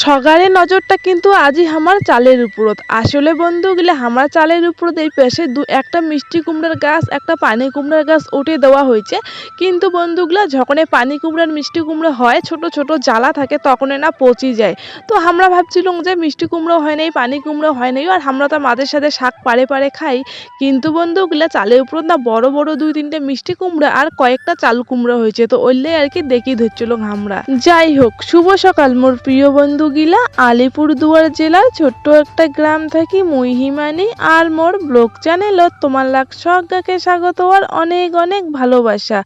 সগারে নজরটা কিন্তু আজই আমার চালের উপরত। আসলে বন্ধুগুলা আমার চালের উপরত এই পাশে একটা মিষ্টি কুমড়ার গাছ একটা পানি কুমড়ার গাছ উঠে দেওয়া হয়েছে। কিন্তু বন্ধুগুলা যখন এই পানি কুমড়ার মিষ্টি কুমড়া হয় ছোট ছোট জ্বালা থাকে তখন না পচি যায়। তো আমরা ভাবছিলাম যে মিষ্টি কুমড়ো হয় নাই পানি কুমড়ো হয় নাই আর আমরা তো মাঝে সাথে শাক পাড়ে পাড়ে খাই। কিন্তু বন্ধুগুলা চালের উপর না বড় বড় 2-3টে মিষ্টি কুমড়া আর কয়েকটা চাল কুমড়ো হয়েছে, তো ওইলে আর কি দেখি ধরছিল আমরা। যাই হোক, শুভ সকাল মোর প্রিয় বন্ধুগিলা। আলিপুরদুয়ার জেলার ছোট্ট একটা গ্রাম থাকি মুই হিমানি আর মোর ব্লগ চ্যানেলত তোমার লাগ সজ্ঞাকে স্বাগত আর অনেক অনেক ভালোবাসা।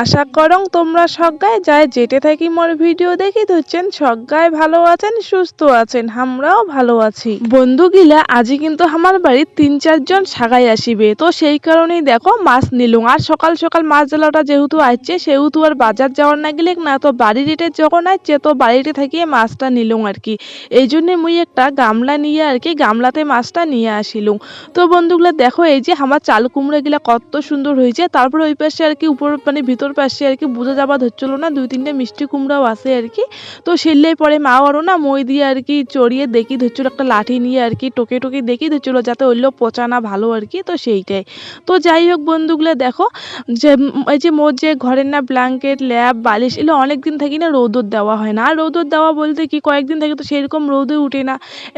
আশা করং তোমরা সজ্ঞায় যায় যেতে থাকি মোর ভিডিও দেখি ধরছেন সজ্ঞায় ভালো আছেন সুস্থ আছেন, আমরাও ভালো আছি। বন্ধুগিলা আজি কিন্তু আমার বাড়ির 3-4 জন সাগাই আসিবে, তো সেই কারণেই দেখো মাছ নিলুম। আর সকাল সকাল মাছ জ্বালাটা যেহেতু আসছে সেহেতু আর বাজার যাওয়ার না গেলে না, তো বাড়ির রেটে যখন আসছে তো বাড়িতে থাকিয়ে মাছটা নিলুম আর কি। এই জন্য মুই একটা গামলা নিয়ে আর কি গামলাতে মাছটা নিয়ে আসিলুম। তো বন্ধুগুলা দেখো এই যে আমার চাল কুমড়া গুলা কত সুন্দর হয়েছে। তারপরে ওই পাশে আর কি উপর মানে ভিতর পাশে আর কি বোঝা যাবা ধরছিল না 2-3টে মিষ্টি কুমড়াও আছে আর কি। তো সেলে পরে মা আরও না মই দিয়ে আর কি চড়িয়ে দেখি ধরছিল একটা লাঠি নিয়ে আর কি টোকে টোকে দেখি ধরছিল যাতে ওইগুলো পচা না ভালো আর কি। তো সেইটাই। তো যাই হোক বন্ধুগুলা দেখো যে এই যে মোর যে ঘরের না ব্ল্যাঙ্কেট ল্যাপ বালিশ এগুলো অনেকদিন থাকি না রোদর দেওয়া হয় না। আর রোদর দেওয়া বলতে কি কয়েকদিন থাকে তো সেরকম রোদে উঠে না।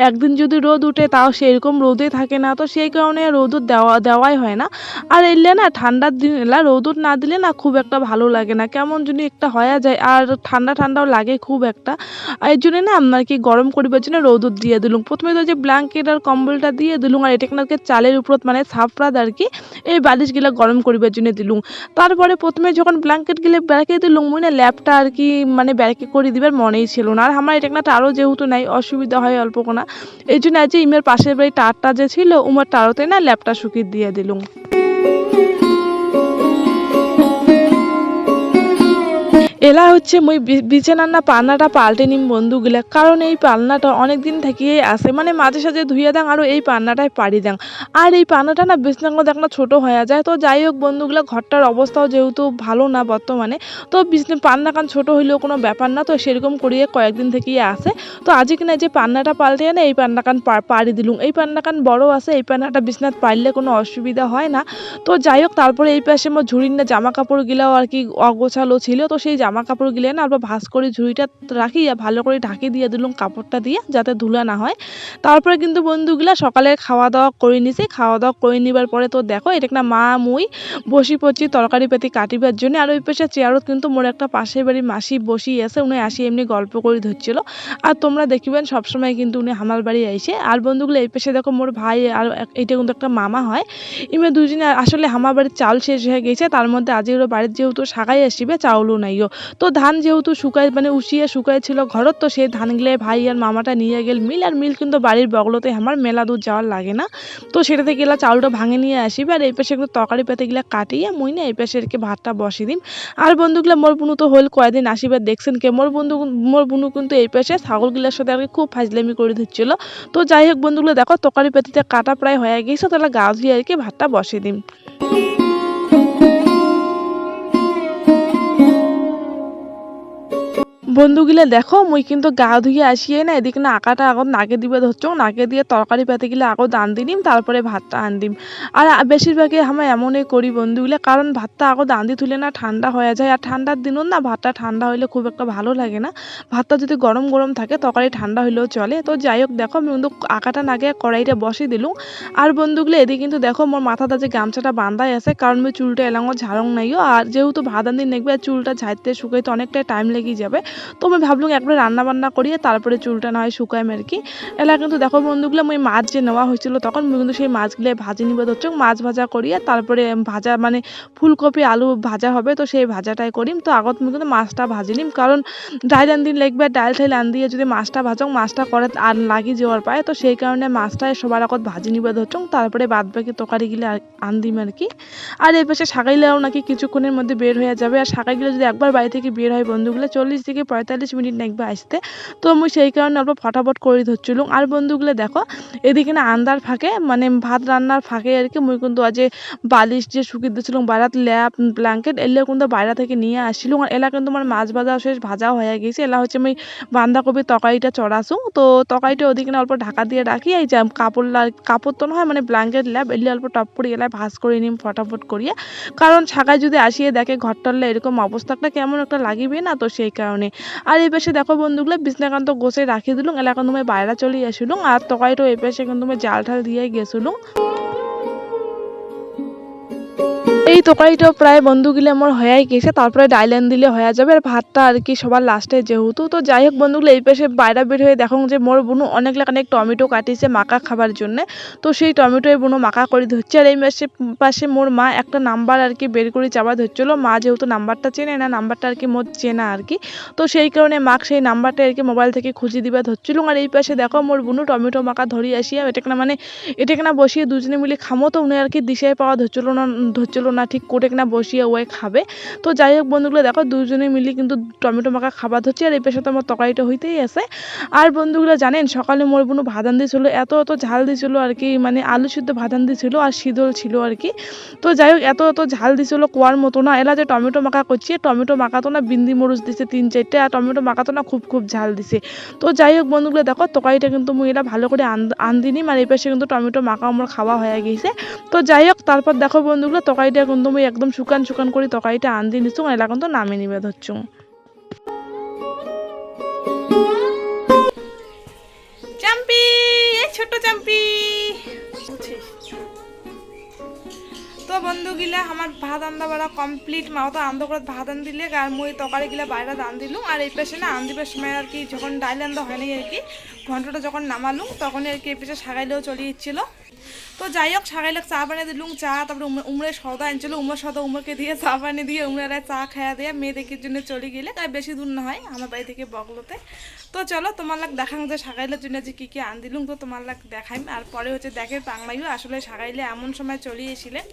একদিন যদি রোদ উঠে তাও সেরকম রোদে থাকে না, তো সেই কারণে রোদর দেওয়াই হয় না। আর এলে না ঠান্ডার দিন এলা রোদর না দিলে না খুব একটা ভালো লাগে না, কেমন যদি একটা হয়ে যায় আর ঠান্ডা ঠান্ডাও লাগে খুব একটা। এই জন্য না আর কি গরম করিবার জন্য রোদর দিয়ে দিলুম। প্রথমে তো যে ব্ল্যাঙ্কেট আর কম্বলটা দিয়ে দিলুম আর এটাকে চালের উপর মানে ছাপড়াদ আর কি এই বালিশগুলা গরম করিবার জন্য দিলুম। তারপরে প্রথমে যখন ব্ল্যাঙ্কেট গিলে ব্যারকে দিলুম মুই না ল্যাপটা আর কি মানে ব্যারকে করে দিবার মনেই ছিল না। আর আমার এটা আরও যেহেতু নাই অসুবিধা হয় অল্প কোনা, এই জন্য আজ ইমের পাশের বাড়ি টারটা যে ছিল উমার টারতে না ল্যাপটা শুকিয়ে দিয়ে দিলুম। এলা হচ্ছে মুই বিছানার না পালনাটা পাল্টে নিম বন্ধুগুলা, কারণ এই পালনাটা অনেক দিন থাকিয়ে আসে মানে মাঝে সাঝে ধুইয়া দাং আরও এই পালনাটায় পাড়ি দাং। আর এই পালনাটা না বিছনাগুলো দেখ না ছোটো হয়ে যায়। তো যাই হোক বন্ধুগুলা ঘরটার অবস্থাও যেহেতু ভালো না বর্তমানে, তো পালনা কান ছোটো হইলেও কোনো ব্যাপার না, তো সেরকম করিয়ে কয়েকদিন থেকেই আসে। তো আজকে কিনা যে পালনাটা পাল্টে না এই পালনা কান পাড়ি দিলুম। এই পালনা কান বড় আছে, এই পালনাটা বিছনাত পারলে কোনো অসুবিধা হয় না। তো যাই হোক তারপরে এই পাশে আমার ঝুড়ির না জামা কাপড় গিলাও আর কি অগোছালো ছিল, তো সেই জামা কাপড় গিলে না আবার ভাঁজ করে ঝুড়িটা রাখিয়া ভালো করে ঢাকি দিয়ে দিলুম কাপড়টা দিয়ে যাতে ধুলা না হয়। তারপরে কিন্তু বন্ধুগুলা সকালে খাওয়া দাওয়া করে নিছি। খাওয়া দাওয়া করে নিবার পরে তো দেখো এটা একটা মা মুই বসি পড়ছি তরকারি পাতি কাটিবার জন্য। আর ওই পাশে চেয়ারত কিন্তু মোর একটা পাশের বাড়ি মাসি বসি আছে, উনি আসি এমনি গল্প করে ধরছিল। আর তোমরা দেখিবেন সবসময় কিন্তু উনি আমার বাড়ি আইসে। আর বন্ধুগুলো এই পাশে দেখো মোর ভাই আর এটা কিন্তু একটা মামা হয়, ইমে দুজনে আসলে আমার বাড়ির চাউল শেষ হয়ে গেছে, তার মধ্যে আজ ওর বাড়ির যেহেতু সাগাই আসিবে চাউলও নাইও। তো ধান যেহেতু শুকাই মানে উষিয়ে শুকাই ছিল ঘরত, তো সেই ধানগুলো ভাই আর মামাটা নিয়ে গেল মিল। আর মিল কিন্তু বাড়ির বগলতে আমার মেলা দূর যাওয়ার লাগে না, তো সেটা থেকে গেলা চাউলটা ভাঙে নিয়ে আসিবে। আর এই পাশে একটু তরকারি পাতে গেলা কাটিয়ে মুই না এই পাশে আর কি ভাতটা বসিয়ে দিম। আর বন্ধুগুলা মোর বুনু তো হল কয়েকদিন আসিবার দেখছেন কে মোর বুনু কিন্তু এই পাশে ছাগলগুলার সাথে আর কি খুব ফাজলামি করে দিচ্ছিল। তো যাই হোক বন্ধুগুলো দেখো তরকারি পাতিতে কাটা প্রায় হয়ে গেছে, তাহলে গা ধুয়ে আর কি ভাতটা বসিয়ে দিম। বন্ধুগুলা দেখো মুই কিন্তু গা ধুয়ে আসিয়ে না এদিকে না আঁকাটা আগত নাকে দিবে ধরছো, নাকে দিয়ে তরকারি পাতে গেলে আগত আন দিম তারপরে ভাতটা আন দিম। আর বেশিরভাগই আমরা এমনই করি বন্ধুগুলা, কারণ ভাতটা আগত আন দি তুলে না ঠান্ডা হয়ে যায়। আর ঠান্ডার দিনও না ভাতটা ঠান্ডা হইলে খুব একটা ভালো লাগে না। ভাতটা যদি গরম গরম থাকে তরকারি ঠান্ডা হইলেও চলে। তো যাই হোক দেখো আমি কিন্তু আঁকাটা নাকে কড়াইটা বসিয়ে দিলুম। আর বন্ধুগুলো এদিকে কিন্তু দেখো মোর মাথাটা যে গামছাটা বান্ধাই আছে, কারণ আমি চুলটা এলাঙ্গ ঝাড়ং নাইও। আর যেহেতু ভাত আন দিন দেখবে চুলটা ঝাড়তে শুকাইতে অনেকটাই টাইম লেগে যাবে, তো আমি ভাবলাম একবার রান্না বান্না করিয়ে তারপরে চুলটা না হয় শুকাইম আর কি। এলা কিন্তু দেখো বন্ধুগুলো ওই মাছ যে নেওয়া হয়েছিল তখন আমি কিন্তু সেই মাছগুলো ভাজি নিবে ধরছো, মাছ ভাজা করিয়ে তারপরে ভাজা মানে ফুলকপি আলু ভাজা হবে, তো সেই ভাজাটাই করিম। তো আগত আমি কিন্তু মাছটা ভাজি নিম, কারণ ডাইল আন দিন লাগবে, ডাইল ঠাইল আন দিয়ে যদি মাছটা ভাজং মাছটা করে আর লাগি যাওয়ার পায়, তো সেই কারণে মাছটা সবার আগত ভাজি নিবে ধরছো, তারপরে বাদ বাকি তরকারি গিলে আন দিম আর কি। আর এর পাশে সাগাইলেও নাকি কিছুক্ষণের মধ্যে বের হয়ে যাবে। আর সাগাইগুলো যদি একবার বাড়ি থেকে বের হয় বন্ধুগুলো 40 থেকে 45 মিনিট লাগবে আসতে। তো মুই সেই কারণে অল্প ফটাফট করে ধরছিলুম। আর বন্ধুগুলো দেখো এদিকে না আন্দার ফাঁকে মানে ভাত রান্নার ফাঁকে আর কি মুই কিন্তু আজ বালিশ যে শুকিয়ে দিয়েছিলাম বাইরাত ল্যাপ ব্ল্যাঙ্কেট এগুলো কিন্তু বাইরে থেকে নিয়ে আসছিলাম। আর এলা কিন্তু আমার মাছ ভাজা শেষ ভাজা হয়ে গেছে। এলা হচ্ছে আমি বাঁধাকপির তরকারিটা চড়াছুম। তো তরকারিটা ওদিকে অল্প ঢাকা দিয়ে রাখি এই যে কাপড় তো নয় মানে ব্ল্যাঙ্কেট ল্যাপ এলে অল্প টপ করে এলায় ভাজ করে নিম ফটাফট করিয়ে, কারণ ছাকায় যদি আসিয়ে দেখে ঘরটালে এরকম অবস্থাটা কেমন একটা লাগিবে না, তো সেই কারণে। আর এই পাশে দেখো বন্ধুগুলো বিছনাকান্ত গোছে রাখি দিলুম, এলা কিন্তু আমি বাইরে চলে আসিলুম। আর তরকারিটা এই পাশে কিন্তু আমি জাল ঠাল দিয়ে গেছিলুম। এই তরকারিটাও প্রায় বন্ধুগুলো আমার হয়ে গেছে, তারপরে ডাইলেন দিলে হয়ে যাবে। আর ভাতটা আর কি সবার লাস্টে যেহেতু। তো যাই হোক বন্ধুগুলো এই পাশে বাইরে বের হয়ে দেখো যে মোর বোনু অনেক লেখানেক টমেটো কাটিছে মাখা খাবার জন্য। তো সেই টমেটোই বোনু মাখা করে ধরছে। আর এই পাশে মোর মা একটা নাম্বার আর কি বের করে চাপা ধরছিল। মা যেহেতু নাম্বারটা চেনে না, নাম্বারটা আর কি মোর চেনা আর কি, তো সেই কারণে মাক সেই নাম্বারটা আর কি মোবাইল থেকে খুঁজে দিবা ধরছিল। আর এই পাশে দেখো মোর বোনু টমেটো মাখা ধরি আসিয়া এটাকে না বসিয়ে দুজনে মিলে খামো। তো উনি আর কি দিশায় পাওয়া ধরছিল না ঠিক করে কিনা বসিয়ে ওই খাবে। তো যাই হোক বন্ধুগুলো দেখো দুজনে মিলে কিন্তু টমেটো মাখা খাবার ধরছি। আর এই পেশে তো আমার তরকারিটা হইতেই আছে। আর বন্ধুগুলো জানেন সকালে মোর বোনু ভাদান দিয়েছিল, এত ঝাল দিয়েছিল আর কি, মানে আলু সিদ্ধ ভাদান দিয়েছিল আর শীতল ছিল আর কি। তো যাই হোক এত ঝাল দিয়েছিল কোয়ার মতো না। এলা যে টমেটো মাখা করছি, টমেটো মাখা তো না বিন্দি মরিচ দিছে 3-4টে, আর টমেটো মাখা তো না খুব ঝাল দিছে। তো যাই হোক বন্ধুগুলো দেখো তরকারিটা কিন্তু মুই এলা ভালো করে আনদিনি, মানে এই পাশে কিন্তু টমেটো মাখা আমার খাওয়া হয়ে গেছে। তো যাই হোক তারপর দেখো বন্ধুগুলো তরকারিটা কিন্তু মুই একদম শুকান করে তরকারিটা আনদি নিচ্ছু, এলা কিন্তু নামে নিবে ধরছু। চাম্পি, ছোট চাম্পি। তো বন্ধুগুলা আমার ভাত আন্দা বাড়া কমপ্লিট, মাও তো আন্দ করে ভাত আন দিলে আর মুই তরকারি গিলা বাইরে দান দিলুম। আর এই পাশে না আন্দিবার সময় আর কি যখন ডাইল আন্দা হয়নি আর কি ঘন্টাটা যখন নামালুম তখন আর কি এই পাশে সাগাইলেও চলে ইচ্ছিল। তো যাই হোক সাগাইলে চা বানিয়ে দিলুম, চা তারপরে উমরে সদা আনছিল, উমর সদা উমরকে দিয়ে চা বানিয়ে দিয়ে উমরেরা চা খাইয়া দিয়ে মেয়ে দেখির জন্য চলে গেলে, তাই বেশি দূর না হয় আমার বাড়ি থেকে বগলোতে। তো চলো তোমার লাগ দেখাং যে সাগাইলের জন্য যে কী আন দিলুম, তো তোমার লাগ দেখাইম। আর পরে হচ্ছে দেখে বাংলাইও আসলে সাগাইলে এমন সময় চলে এসেছিলেন।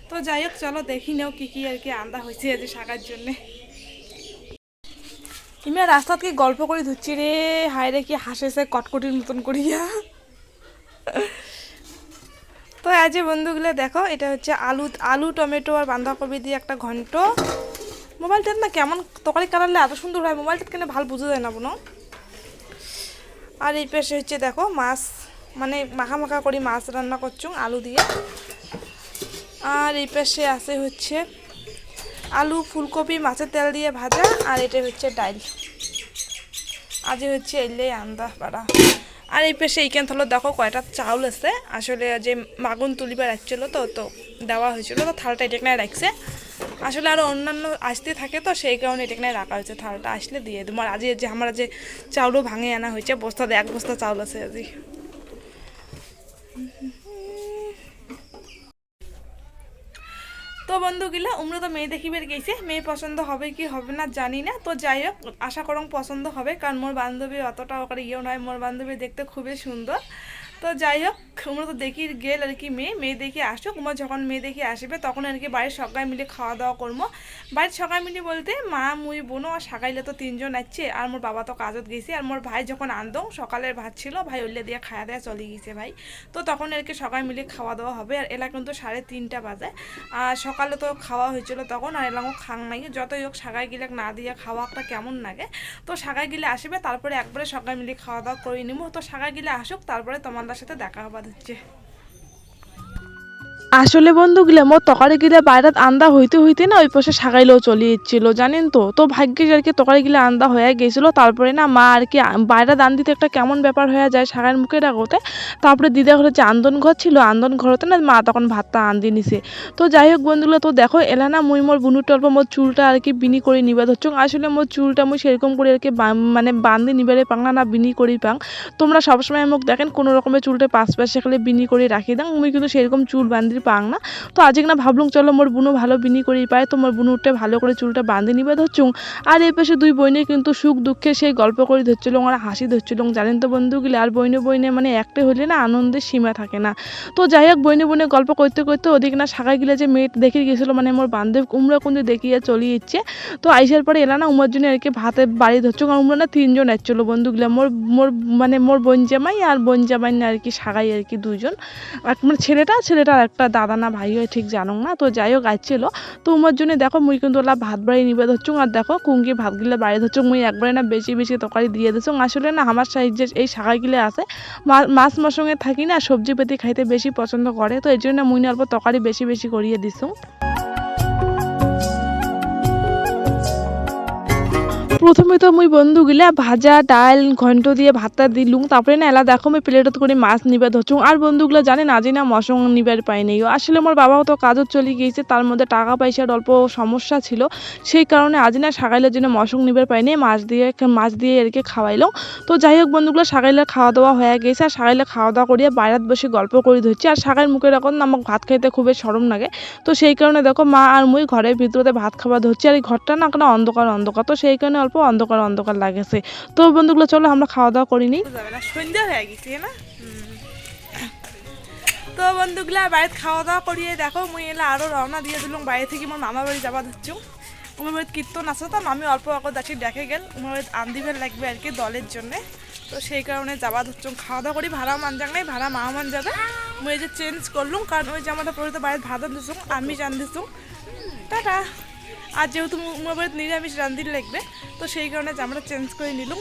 তো যাই হোক চলো দেখি নেও কী আর কি আন্দা হয়েছে যে সাগার জন্যে। ইমিয়া রাস্তাত কি গল্প করে ধুচ্ছি রে, হায় রে কি হাসেছে কটকটির মতন করিয়া। তো আজ বন্ধুগুলো দেখো এটা হচ্ছে আলু টমেটো আর বাঁধাকপি দিয়ে একটা ঘন্ট। মোবাইলটার না কেমন তরকারি কালারলে এত সুন্দর হয়, মোবাইলটার কেন ভালো বোঝা যায় না বোনো। আর এই পাশে হচ্ছে দেখো মাছ, মানে মাখা করি মাছ রান্না করছুম আলু দিয়ে। আর এই পাশে আছে হচ্ছে আলু ফুলকপি মাছের তেল দিয়ে ভাজা, আর এটা হচ্ছে ডাইল। আজ হচ্ছে এলে আন্দা বাড়া। আর এই পাশে এইখান থলো দেখো কয়টা চাউল আছে, আসলে যে মাগুন তুলিবার রাখছিল তো দেওয়া হয়েছিল, তো থালটা এটাকে রাখছে। আসলে আরও অন্যান্য আসতে থাকে তো সেই কারণে এটাকে রাখা হয়েছে, থালটা আসলে দিয়ে দেবো। আর আজ যে আমার যে চাউলও ভাঙে আনা হয়েছে বস্তাতে 1 বস্তা চাউল আছে আজি। তো বন্ধুগুলা উমরা তো মেয়ে দেখিবার গেছে, মেয়ে পছন্দ হবে কি হবে না জানি না। তো যাই হোক আশা করং পছন্দ হবে, কারণ মোর বান্ধবী অতটা ওখানে ইয়েও নয়, মোর বান্ধবী দেখতে খুবই সুন্দর। তো যাই হোক উমরা তো দেখি গেল আর কি মেয়ে দেখে আসুক। উমরা যখন মেয়ে দেখে আসবে তখন আর কি বাড়ির সবাই মিলে খাওয়া দাওয়া করবো। বাড়ির সবাই মিলে বলতে মা মুই বোনো আর সাকাইলে তো 3জন আসছে, আর মোর বাবা তো কাজত গেছে। আর মোর ভাই যখন আনদো সকালের ভাত ছিল, ভাই উল্লে দিয়ে খাওয়া দেওয়া চলে গেছে ভাই। তো তখন আর কি সবাই মিলে খাওয়া দাওয়া হবে। আর এলা কিন্তু 3:30 বাজে। আর সকালে তো খাওয়া হয়েছিল তখন, আর এলাও খাং নাই। যতই হোক সাগাই গিলে না দিয়ে খাওয়াটা কেমন লাগে। তো সাগাই গিলে আসবে তারপরে একবারে সবাই মিলে খাওয়া দাওয়া করে নিব। তো সাগাই গিলে আসুক তারপরে তোমাদের সাথে দেখা হবা হচ্ছে। আসলে বন্ধুগুলো মোর তরকারি গিলা বাইরে আন্দা হইতে না ওই পাশে সাগাইলেও চলে যাচ্ছিল জানেন তো। তো ভাগ্যিস আর কি তরকারি গিলা আন্দা হয়ে গেছিল। তারপরে না মা আর কি বাইরে দান দিতে একটা কেমন ব্যাপার হয়ে যায় সাগাইয়ের মুখে ডাকতে। তারপরে দিদা ঘরে যে আন্দন ঘর ছিল, আন্দন ঘরতে না মা তখন ভাতটা আন্দি নিছে। তো যাই হোক বন্ধুগুলো তো দেখো এলা না মুই মোর বুনুর অল্প মোর চুলটা আর কি বিনি করে নিবা ধরছো। আসলে মোর চুলটা মুই সেরকম করে আর কি মানে বান্ধি নিবারে পাংলা না বিনি করি পাং। তোমরা সবসময় মুখ দেখেন কোনো রকমের চুলটা পাশে খালি বিনি করে রাখি দাং, মুই কিন্তু সেরকম চুল বান্ধি বেশি পাং না। তো আজকে না ভাবলুম চলো মোর বুনু ভালো বিনি করি পায়, তো মোর বুনুরটা ভালো করে চুলটা বাঁধে নিবে ধরছুং। আর এই পাশে দুই বইনে কিন্তু সুখ দুঃখে সেই গল্প করে ধরছিল আর হাসি ধরছিল, জানেন তো বন্ধুগুলি। আর বইনে বইনে মানে একটা হইলে না আনন্দের সীমা থাকে না। তো যাই হোক বইনে বইনে গল্প করতে করতে ওদিকে না শাখায় গিলে যে মেয়ে দেখে গেছিলো, মানে মোর বান্ধব উমরা কিন্তু দেখিয়ে চলিয়ে ইচ্ছে। তো আইসার পরে এলা না উমার জন্য আর কি ভাতে বাড়ি ধরছো, কারণ উমরা না 3 জন আসছিলো বন্ধুগুলা, মোর মোর মানে মোর বোন জামাই আর বোন জামাই না আর কি শাখাই আর কি 2 জন। মানে ছেলেটার একটা দাদা না ভাই হয় ঠিক জানো না। তো যাই হোক আসছিল। তো উমার জন্য দেখো মুই কিন্তু ওলা ভাত বাড়ি নিবে ধরছো, আর দেখো কুঙ্কি ভাত গিলে বাড়ি ধরছো, মুই একবারে না বেশি বেশি তরকারি দিয়ে দিচ্ছ। আসলে না আমার যে এই শাখাই গিলে আছে মাছ সঙ্গে থাকি না, সবজি পেতি খাইতে বেশি পছন্দ করে, তো এই জন্য মুই অল্প তরকারি বেশি বেশি করিয়ে দিছো। প্রথমে তো মুই বন্ধুগুলা ভাজা ডাল ঘন্ট দিয়ে ভাতটা দিলুম, তারপরে না এলা দেখো আমি প্লেটত করে মাছ নিবে ধরছুম। আর বন্ধুগুলা জানেন আজি না মশং নিবার পাই নাই, আসলে মোর বাবাও তো কাজত চলে গিয়েছে, তার মধ্যে টাকা পয়সার অল্প সমস্যা ছিল, সেই কারণে আজি না সাগাইলের জন্য মশং নিবার পাই নাই, মাছ দিয়ে এরকে খাওয়াইলাম। তো যাই হোক বন্ধুগুলো সাগাইলে খাওয়া দাওয়া হয়ে গেছে, আর সাগাইলে খাওয়া দাওয়া করিয়া বাইরাত বসে গল্প করে ধরছি। আর সাগাইয়ের মুখে এখন আমাকে ভাত খাইতে খুবই শরম লাগে, তো সেই কারণে দেখো মা আর মুই ঘরের ভিতরে ভাত খাওয়া ধরছি। আর এই ঘরটা না কোনো অন্ধকার, তো সেই কারণে অল্প অন্ধকার লাগেছে। তো বন্ধুগুলো চলো আমরা খাওয়া দাওয়া করিনি, সন্ধ্যা হয়ে গেছে না। তো বন্ধুগুলা বাড়িতে খাওয়া দাওয়া করিয়ে দেখো মুই এলা আরো রওনা দিয়ে দিলাম বাড়ি থেকে। আমার মামা বাড়ি যাবা ধরছি, আমার বাড়িতে কীর্তন আছে, তো আমি অল্প আগত যাচ্ছি দেখে গেল আমার বাড়িতে আন্দিবেল লাগবে আর কি দলের জন্যে, তো সেই কারণে যাবা ধরছি। খাওয়া দাওয়া করি, ভাড়া মান যাক নাই, ভাড়া মামান যাবে। মুই এই যে চেঞ্জ করলুম, কারণ ওই জামাটা পরে তো বাড়িতে ভাত দিছুম, আমি জান দিছুম টাটা। আর যেহেতু আমার বাড়িতে নিরামিষ রান্ধির লাগবে, তো সেই কারণে জামাটা চেঞ্জ করে নিলাম।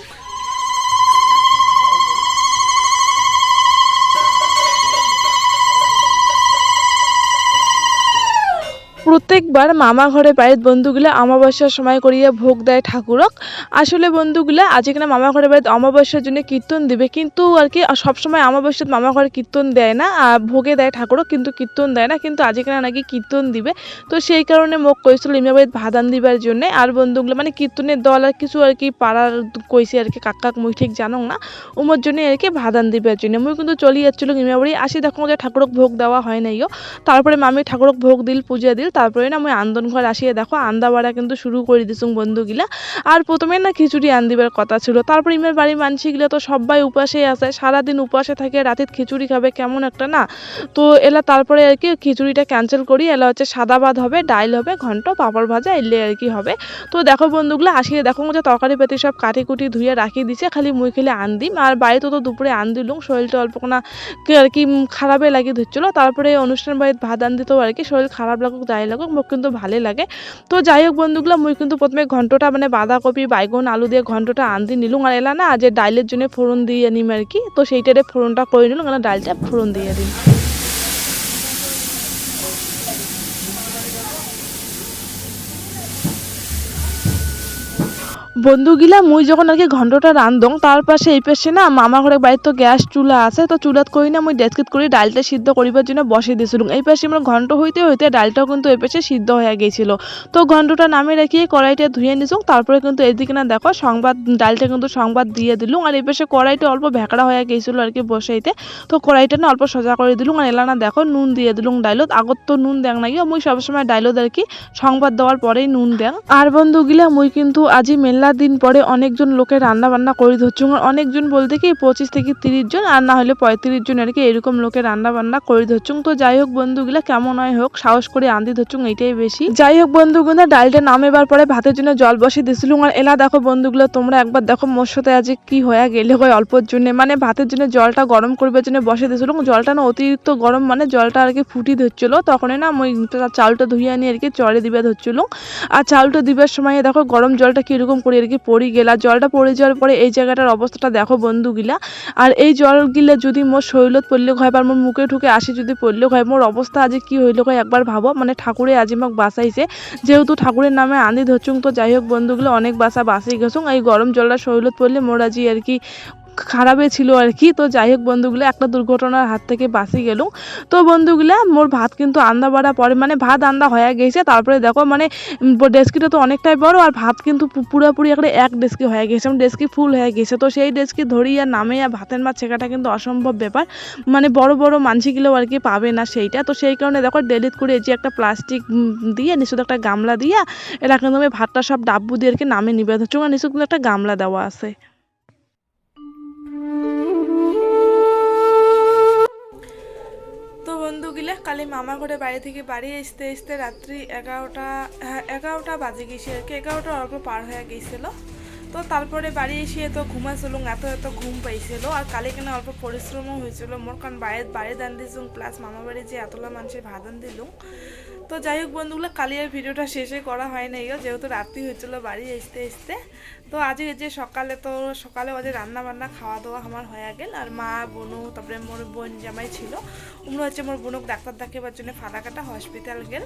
প্রত্যেকবার মামা ঘরে বাড়ির বন্ধুগুলা অমাবস্যার সময় করিয়া ভোগ দেয় ঠাকুরক। আসলে বন্ধুগুলা আজকে না মামা ঘরে বাড়িতে অমাবস্যার জন্য কীর্তন দিবে, কিন্তু আর কি সবসময় অমাবস্যার মামা ঘরে কীর্তন দেয় না, ভোগে দেয় ঠাকুরক কিন্তু কীর্তন দেয় না, কিন্তু আজকে না নাকি কীর্তন দিবে। তো সেই কারণে মোক কইছিল ইমা বাড়িতে ভাদান দিবার জন্য। আর বন্ধুগুলো মানে কীর্তনের দল আর কিছু আর কি পাড়ার কইছে আর কি কাক মুই ঠিক জানো না, উমর জন্য আর কি ভাদান দিবার জন্য। মুই কিন্তু চলে যাচ্ছিল ইমা বাড়ি, আসি দেখো যে ঠাকুরক ভোগ দেওয়া হয় নাইও। তারপরে মামি ঠাকুরক ভোগ দিল, পূজা দিল, তারপরে না মুই আন্দন ঘর আসিয়ে দেখো আন্দা বাড়া কিন্তু শুরু করে দিছুং বন্ধুগুলা। আর প্রথমে না খিচুড়ি আনদিবার কথা ছিল, তারপর ইমের বাড়ি মানসিগুলো তো সবাই উপাসে আছে, সারাদিন উপাসে থাকে, রাতে খিচুড়ি খাবে কেমন একটা না। তো এলা তারপরে আর কি খিচুড়িটা ক্যান্সেল করি, এলা হচ্ছে সাদা ভাত হবে, ডাইল হবে, ঘন্ট পাঁপড় ভাজা এলে আর কি হবে। তো দেখো বন্ধুগুলো আসিয়ে দেখো যে তরকারি পেতে সব কাটি কুটি ধুয়ে রাখি দিছে, খালি মুই খেলে আনদিম। আর বাড়িতে তো দুপুরে আন দিলুম, শরীরটা অল্প কোনা আর কি খারাপে লাগিয়ে ধরছিল। তারপরে অনুষ্ঠান বাড়িতে ভাত আন দিতেও আর কি শরীর খারাপ লাগুক যাই লাগুক মোক কিন্তু ভালোই লাগে। তো যাই হোক বন্ধুগুলো মুই কিন্তু প্রথমে ঘন্টটা মানে বাঁধাকপি বাইগন আলু দিয়ে ঘন্টটা আনতে নিলুম, আর এলা না যে ডাইলের জন্য ফোড়ন দিয়ে নিম আর কি, তো সেইটারে ফোড়নটা করে নিলুম, ডালটা ফোড়ন দিয়ে দিই। বন্ধুগুলা মুই যখন আর কি ঘন্টটা রান্ধং, তার পাশে এই পাশে না মামা ঘরের বাড়িতে তো গ্যাস চুলা আছে, তো চুলাত করি না মুই ডেস্কিত করে ডালটা সিদ্ধ করিবার জন্য বসে দিয়েছিলাম। এই পাশে আমার ঘন্ট হইতে হইতে ডালটাও কিন্তু এই পাশে সিদ্ধ হয়ে গিয়েছিল। তো ঘন্টটা নামে রেখে কড়াইটা ধুয়ে নিছুং, তারপরে কিন্তু এইদিকে না দেখো ডালটা কিন্তু সংবাদ দিয়ে দিলুম। আর এই পাশে কড়াইটা অল্প ভেকড়া হয়ে গিয়েছিল আর কি বসাইতে, তো কড়াইটা না অল্প সোজা করে দিলুম। আর এলা না দেখো নুন দিয়ে দিলুম ডাইলত, আগত তো নুন দেখ না গিয়ে মুই সবসময় ডাইলত আর কি সংবাদ দেওয়ার পরেই নুন দেন। আর বন্ধুগুলা মুই কিন্তু আজি মেলা দিন পরে অনেকজন লোকের রান্না বান্না করে ধরছি, অনেকজন বলতে কি 25 থেকে 30 জন, আর না হলে 35 জন আর কি এরকম লোকের রান্না বান্না করে ধরছি। তো যাই হোক বন্ধুগুলা কেমন হয় হোক, সাহস করে আনতে ধরছি এইটাই বেশি। যাই হোক বন্ধুগুলা ডালটা নামেবার পরে ভাতের জন্য জল বসে দিয়েছিলাম। আর এলা দেখো বন্ধুগুলো তোমরা একবার দেখো মোর সাথে আজ কি হয়ে গেলে হয় অল্পর জন্য, মানে ভাতের জন্য জলটা গরম করবার জন্য বসে দিয়েছিলাম, জলটা না অতিরিক্ত গরম, মানে জলটা আর কি ফুটি ধরছিল, তখনই না মই চালটা ধুয়ে আনি আর কি চড়ে দিবে ধরছিল। আর চালটা দিবার সময় দেখো গরম জলটা কিরকম করে আর কি পড়ি গেলা, জলটা পড়ে যাওয়ার পরে এই জায়গাটার অবস্থাটা দেখো বন্ধুগুলা। আর এই জল গিলে যদি মোর শরীরত পড়লে হয় বা মোর মুখে ঠুকে আসি যদি পড়লে হয়, মোর অবস্থা আজ কি হইলে হয় একবার ভাবো। মানে ঠাকুরে আজি মোক বাঁচাইছে, যেহেতু ঠাকুরের নামে আনি ধরছুং। তো যাই হোক বন্ধুগুলো অনেক বাঁচি গেছুং, এই গরম জলটা শরীরত পড়লে মোর আজি আর কি খারাপে ছিল আর কি। তো যাই হোক বন্ধুগুলো একটা দুর্ঘটনার হাত থেকে বাঁচি গেল। তো বন্ধুগুলা মোর ভাত কিন্তু আন্দা বাড়া পরে মানে ভাত আন্দা হয়ে গেছে। তারপরে দেখো মানে ডেস্কিটা তো অনেকটাই বড় আর ভাত কিন্তু পুরোপুরি একটা এক ডেস্কি হয়ে গেছে, ডেস্কি ফুল হয়ে গেছে। তো সেই ডেস্কি ধরিয়া নামিয়ে ভাতের মাছ ছেঁকাটা কিন্তু অসম্ভব ব্যাপার, মানে বড় বড় মানসিগুলো আর কি পাবে না সেইটা। তো সেই কারণে দেখো ডেলিট করে যে একটা প্লাস্টিক দিয়ে নিচুতে একটা গামলা দিয়া এরা কিন্তু আমি ভাতটা সব ডাব্বু দিয়ে আর কি নামে নিবে ধরছো, নিচু কিন্তু একটা গামলা দেওয়া আছে। তো বন্ধুগুলা কালি মামা ঘরে বাড়ি থেকে বাড়ি আসতে আসতে রাত্রি 11টা বাজে গেছে আর কি, 11টা অল্প পার হয়ে গেছিল। তো তারপরে বাড়ি এসে তো ঘুমাইছিল, এত ঘুম পাইছিল। আর কালি কেন অল্প পরিশ্রমও হয়েছিল মোর, কারণ বাড়ি দান দিয়েছিলাম প্লাস মামা বাড়ি যে এতলা মানুষের ভাদান দিলুম। তো যাই হোক বন্ধুগুলো কালি আর ভিডিওটা শেষে করা হয় নাই যেহেতু রাত্রি হয়েছিল বাড়ি আসতে আসতে। তো আজকে যে সকালে ওদের রান্না বান্না খাওয়া দাওয়া আমার হয়ে গেল। আর মা বোনু তারপরে মোর বোন জামাই ছিল, উমরা হচ্ছে মোর বোনক ডাক্তার দেখাবার জন্য ফালাকাটা হসপিটাল গেল।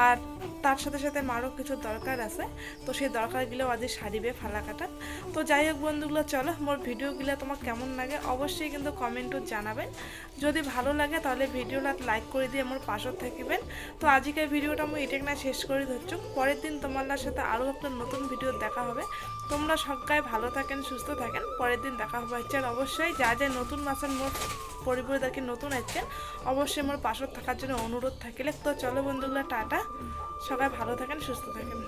আর তার সাথে সাথে মারও কিছু দরকার আছে, তো সেই দরকারগুলো আজকে সারিবে ফালাকাটা। তো যাই হোক বন্ধুগুলো চলো মোর ভিডিওগুলো তোমার কেমন লাগে অবশ্যই কিন্তু কমেন্টও জানাবেন। যদি ভালো লাগে তাহলে ভিডিওটা লাইক করে দিয়ে আমার পাশে থাকবেন। তো আজকের ভিডিওটা আমি এটা না শেষ করে ধরছো, পরের দিন তোমার সাথে আরও একটা নতুন ভিডিও দেখা হবে। তোমরা সবাই ভালো থাকেন সুস্থ থাকেন, পরের দিন দেখা হবে হচ্ছে। আর অবশ্যই যা যা নতুন আছেন মোর পরিবারদেরকে নতুন আছেন অবশ্যই আমার পাশে থাকার জন্য অনুরোধ থাকলে। তো চলো বন্ধুগুলো টাটা, সবাই ভালো থাকেন সুস্থ থাকেন।